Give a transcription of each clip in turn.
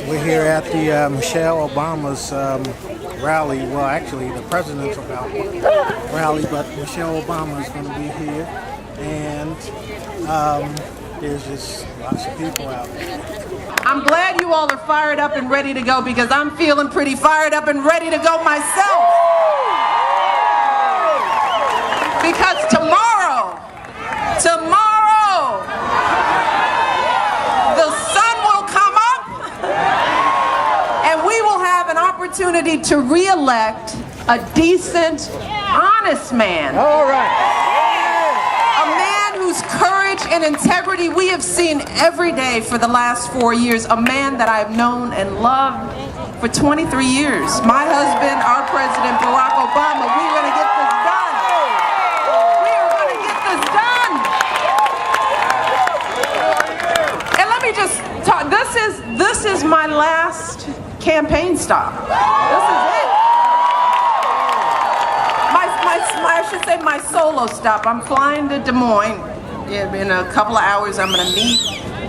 We're here at the Michelle Obama's rally. Well, actually, the president's rally, but Michelle Obama is going to be here, and there's just lots of people out there. I'm glad you all are fired up and ready to go, because I'm feeling pretty fired up and ready to go myself. Because tomorrow, the sun will come up and we will have an opportunity to re-elect a decent, honest man. All right. A man whose courage and integrity we have seen every day for the last 4 years. A man that I've known and loved for 23 years. My husband, our president, Barack Obama, we're going to get this done. We are going to get this done. And let me just talk, this is my last campaign stop. This is it. I should say my solo stop. I'm flying to Des Moines. In a couple of hours I'm going to meet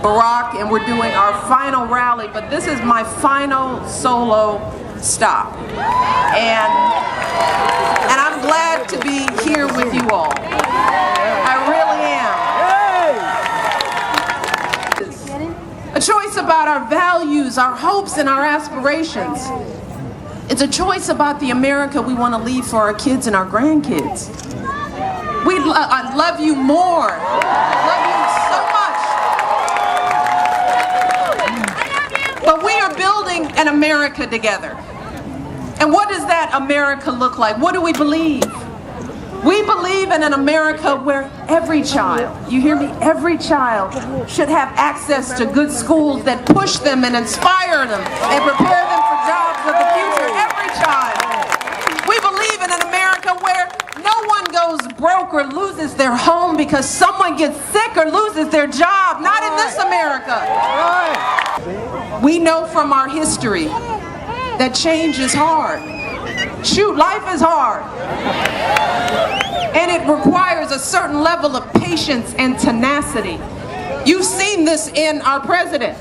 Barack and we're doing our final rally, but this is my final solo stop. And I'm glad to be here with you all. I really am. A choice about our values, our hopes, and our aspirations. It's a choice about the America we want to leave for our kids and our grandkids. I love you more. Love you so much. But we are building an America together. And what does that America look like? What do we believe? We believe in an America where every child, you hear me, every child should have access to good schools that push them and inspire them and prepare them for jobs of the future. Every child. We believe in an America where no one goes broke or loses their home because someone gets sick or loses their job. Not in this America. We know from our history that change is hard. Shoot, life is hard. And it requires a certain level of patience and tenacity. You've seen this in our president.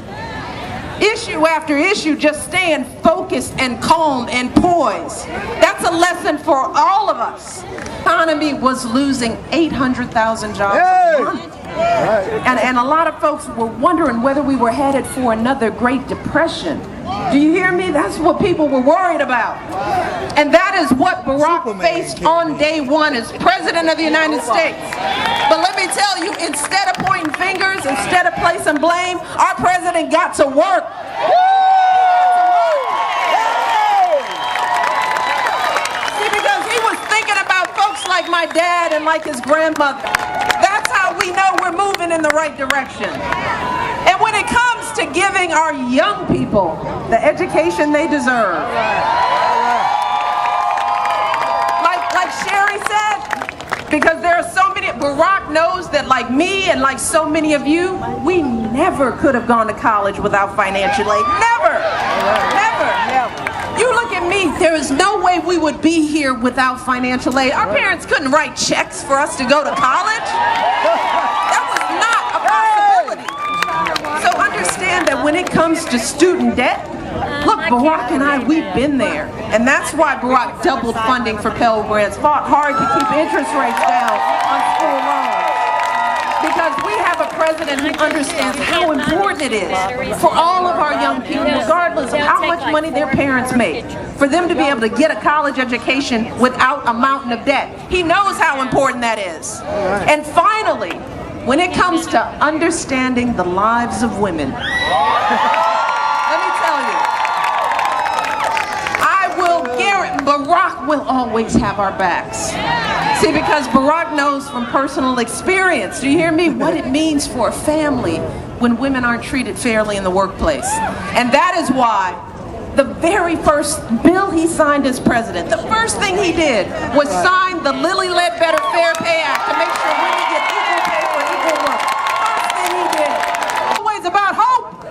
Issue after issue, just staying focused and calm and poised. That's a lesson for all of us. The economy was losing 800,000 jobs a month. And a lot of folks were wondering whether we were headed for another Great Depression. Do you hear me? That's what people were worried about. And that is what Barack faced on day one as President of the United States. But let me tell you, instead of pointing fingers, instead of placing blame, our president got to work. See, because he was thinking about folks like my dad and like his grandmother. That's how we know we're moving in the right direction. And when it comes to giving our young people the education they deserve, like Sherry said, because there are so many, Barack knows that like me and like so many of you, we never could have gone to college without financial aid. Never. Never. You look at me, there is no way we would be here without financial aid. Our parents couldn't write checks for us to go to college. That was not a possibility. So understand that when it comes to student debt, look, Barack and I, we've been there. And that's why Barack doubled funding for Pell Grants, fought hard to keep interest rates down on school loans. Because we have a president who understands how important it is for all of our young people, regardless of how much money their parents make, for them to be able to get a college education without a mountain of debt. He knows how important that is. And finally, when it comes to understanding the lives of women, let me tell you, Barack will always have our backs. See, because Barack knows from personal experience, do you hear me, what it means for a family when women aren't treated fairly in the workplace. And that is why the very first bill he signed as president, the first thing he did was sign the Lilly Ledbetter Fair Pay Act to make sure women get equal pay for equal work. First thing he did. Always about hope.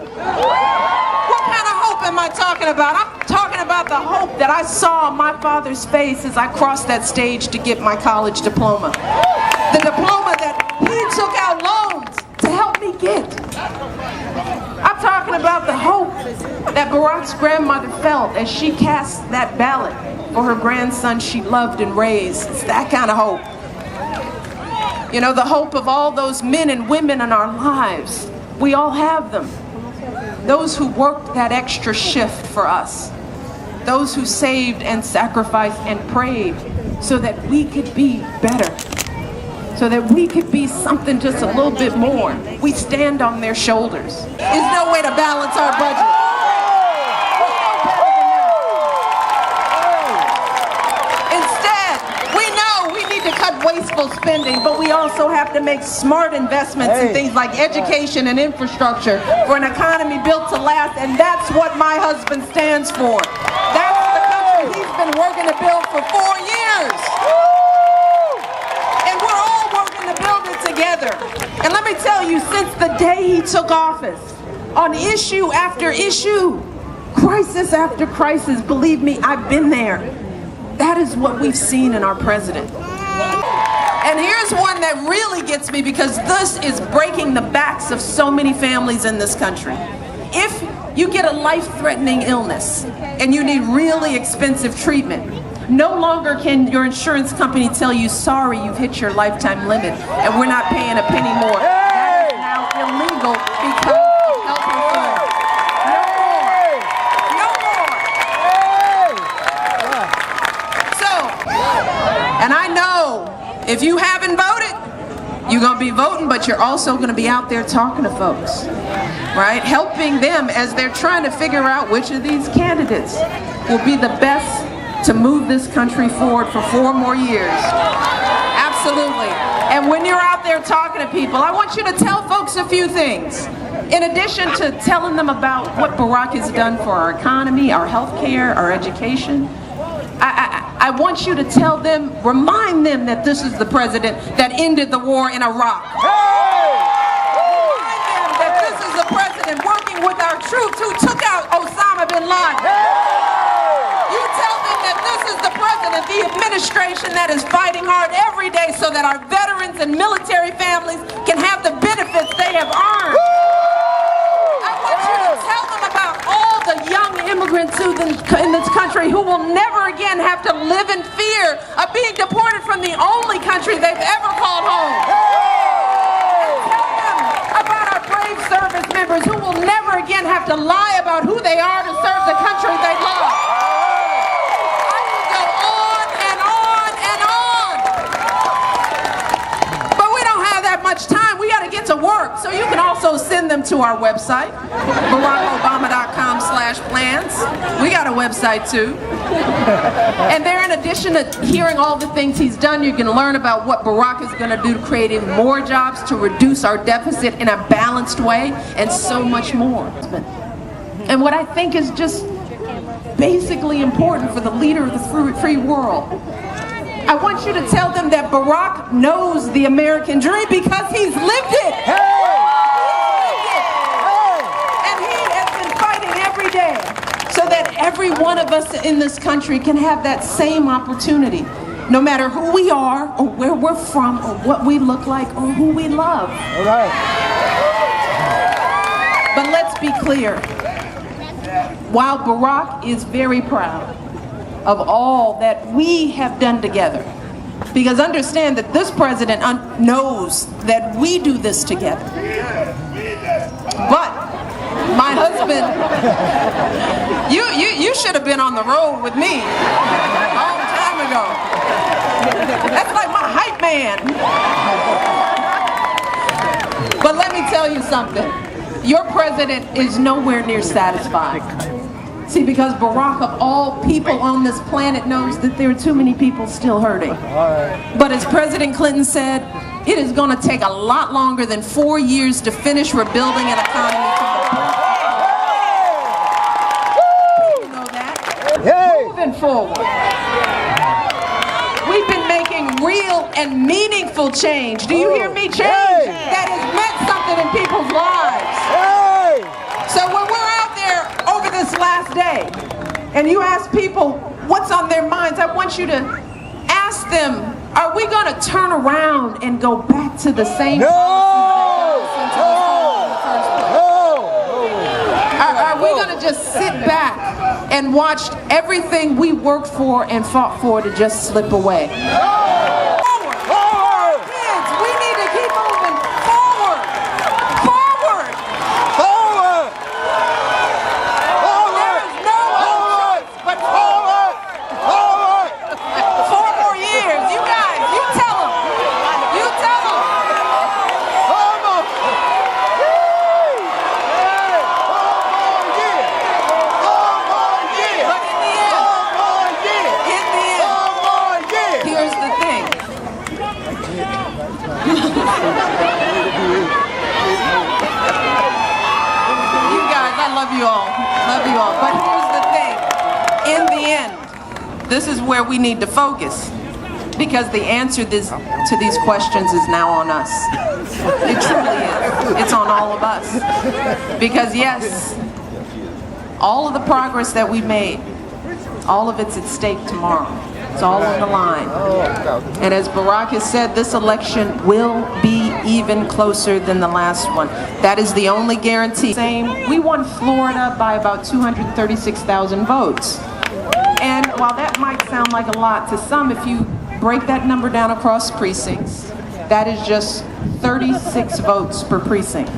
What kind of hope am I talking about? I'm talking about the hope that I saw on my father's face as I crossed that stage to get my college diploma. The diploma that he took out loans to help me get. I'm talking about the hope that Barack's grandmother felt as she cast that ballot for her grandson she loved and raised. It's that kind of hope. You know, the hope of all those men and women in our lives. We all have them. Those who worked that extra shift for us. Those who saved and sacrificed and prayed so that we could be better. So that we could be something just a little bit more. We stand on their shoulders. There's no way to balance our budget. Instead, we know we need to cut wasteful spending, but we also have to make smart investments in things like education and infrastructure for an economy built to last, and that's what my husband stands for. That's the country he's been working to build for 4 years. And we're all working to build it together. And let me tell you, since the day he took office, on issue after issue, crisis after crisis, believe me, I've been there. That is what we've seen in our president. And here's one that really gets me, because this is breaking the backs of so many families in this country. If you get a life-threatening illness and you need really expensive treatment, no longer can your insurance company tell you, sorry, you've hit your lifetime limit and we're not paying a penny more. That is now illegal because of health reform. No more. So, and I know if you haven't voted, you're going to be voting, but you're also going to be out there talking to folks, right? Helping them as they're trying to figure out which of these candidates will be the best to move this country forward for 4 more years. Absolutely. And when you're out there talking to people, I want you to tell folks a few things. In addition to telling them about what Barack has done for our economy, our health care, our education, I want you to tell them, remind them that this is the president that ended the war in Iraq. Remind them that this is the president working with our troops who took out Osama bin Laden. You tell them that this is the president, the administration that is fighting hard every day so that our veterans and military families can have the benefits they have earned. I want you to tell them about all the young immigrants in this country who will never again have to live in fear of being deported from the only country they've ever called home. And tell them about our brave service members who will never again have to lie about who they are to serve the country they love. I could go on and on and on. But we don't have that much time. We got to get to work. So you can also send them to our website, BarackObama.com/plans. We got a website too. And there, in addition to hearing all the things he's done, you can learn about what Barack is going to do to create even more jobs, to reduce our deficit in a balanced way, and so much more. And what I think is just basically important for the leader of the free world, I want you to tell them that Barack knows the American dream because he's lived it. And he has been fighting every day so that every one of us in this country can have that same opportunity, no matter who we are or where we're from or what we look like or who we love. All right. But let's be clear. While Barack is very proud of all that we have done together, because understand that this president knows that we do this together. But my husband, you should have been on the road with me a long time ago. That's like my hype man. But let me tell you something. Your president is nowhere near satisfied. See, because Barack, of all people on this planet, knows that there are too many people still hurting. But as President Clinton said, it is going to take a lot longer than 4 years to finish rebuilding an economy from the bottom. People know that. Moving forward, we've been making real and meaningful change. Do you hear me? Change that has meant something in people's lives. So when we're out there over this last day, and you ask people what's on their minds, I want you to ask them, are we going to turn around and go back to the same policies that got us into this hole in the first place? Are we going to just sit back and watched everything we worked for and fought for to just slip away. Forward! Kids, we need to keep moving forward! Forward! Forward! Forward! There's no other choice but forward! Forward! 4 more years. You guys, you tell them. You tell them. But in the end, here's the thing. You guys, I love you all. Love you all. But here's the thing. In the end, this is where we need to focus. Because the answer to these questions is now on us. It truly is. It's on all of us. Because yes, all of the progress that we made, all of it's at stake tomorrow. It's all on the line. And as Barack has said, this election will be even closer than the last one. That is the only guarantee. We won Florida by about 236,000 votes. And while that might sound like a lot to some, if you break that number down across precincts, that is just 36 votes per precinct.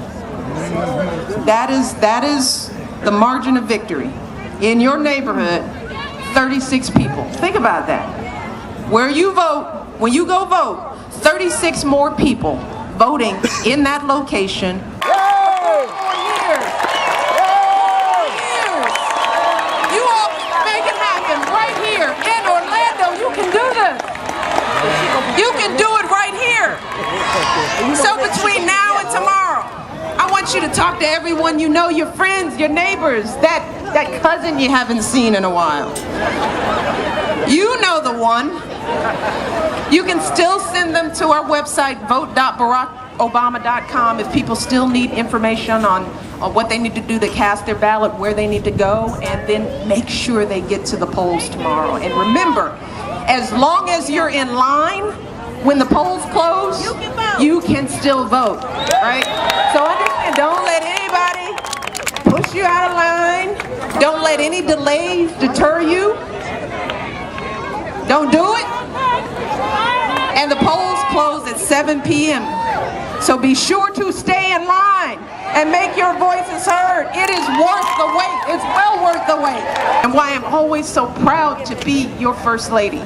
That is the margin of victory. In your neighborhood, 36 people. Think about that. Where you vote, when you go vote, 36 more people voting in that location. 4 years. 4 years. You all make it happen right here in Orlando. You can do this. You can do it right here. So between now and tomorrow, I want you to talk to everyone you know, your friends, your neighbors, that cousin you haven't seen in a while. You know the one. You can still send them to our website, vote.barackobama.com, if people still need information on what they need to do to cast their ballot, where they need to go, and then make sure they get to the polls tomorrow. And remember, as long as you're in line, when the polls close, you can still vote, right? So understand, don't let anybody push you out of line. Don't let any delays deter you. Don't do it. And the polls close at 7 p.m. So be sure to stay in line and make your voices heard. It is worth the wait. It's well worth the wait. And why I'm always so proud to be your First Lady.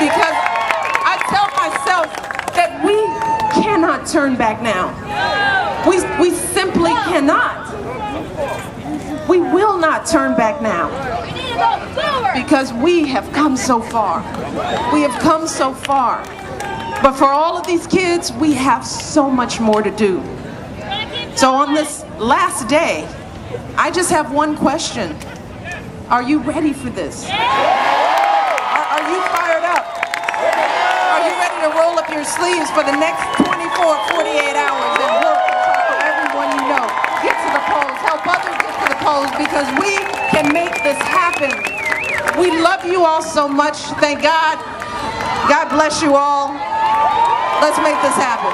Because I tell myself that we cannot turn back now. We simply cannot. We will not turn back now. Because we have come so far. We have come so far. But for all of these kids, we have so much more to do. So on this last day, I just have one question. Are you ready for this? Are you fired up? Are you ready to roll up your sleeves for the next 24, 48 hours and work and talk to everyone you know? Get to the polls, help others get to the polls, because we can make this happen. We love you all so much. Thank God. God bless you all. Let's make this happen.